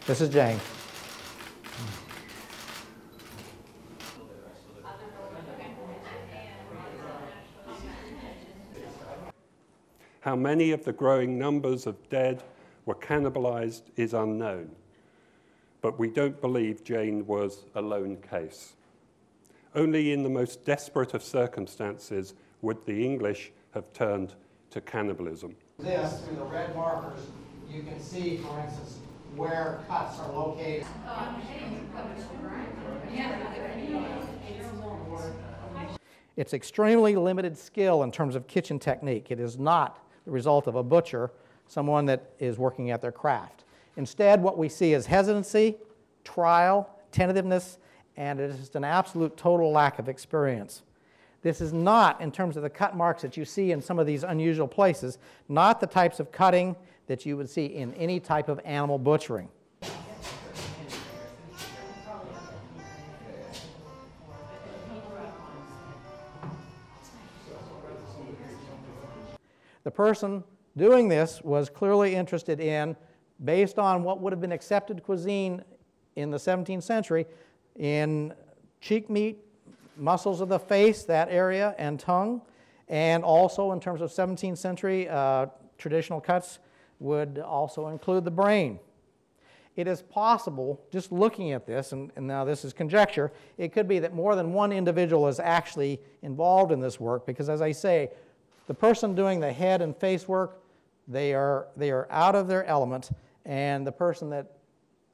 This is Jane. How many of the growing numbers of dead were cannibalized is unknown, but we don't believe Jane was a lone case. Only in the most desperate of circumstances would the English have turned to cannibalism. This, through the red markers, you can see, for instance, where cuts are located. It's extremely limited skill in terms of kitchen technique. It is not the result of a butcher, someone that is working at their craft. Instead, what we see is hesitancy, trial, tentativeness, and it is just an absolute total lack of experience. This is not, in terms of the cut marks that you see in some of these unusual places, not the types of cutting that you would see in any type of animal butchering. The person doing this was clearly interested in, based on what would have been accepted cuisine in the 17th century, in cheek meat, muscles of the face, that area, and tongue, and also in terms of 17th century traditional cuts would also include the brain. It is possible, just looking at this, and now this is conjecture, it could be that more than one individual is actually involved in this work, because as I say, the person doing the head and face work, they are out of their element, and the person that,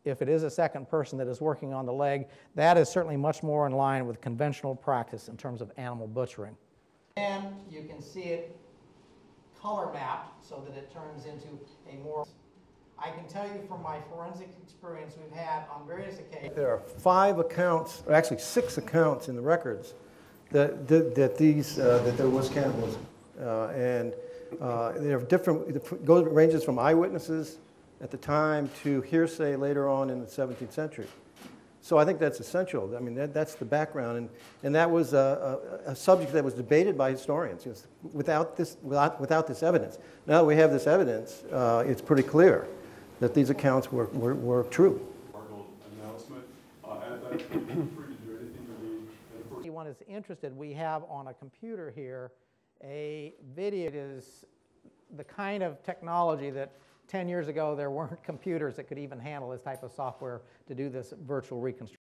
if it is a second person that is working on the leg, that is certainly much more in line with conventional practice in terms of animal butchering. And you can see it color mapped so that it turns into a more... I can tell you from my forensic experience we've had on various occasions. There are 5 accounts, or actually 6 accounts in the records that there was cannibalism. They're different, it ranges from eyewitnesses at the time to hearsay later on in the 17th century. So I think that's essential. I mean, that's the background, and that was a subject that was debated by historians. Without this evidence. Now that we have this evidence, it's pretty clear that these accounts were true. If anyone is interested, we have on a computer here a video. It is the kind of technology that 10 years ago there weren't computers that could even handle this type of software to do this virtual reconstruction.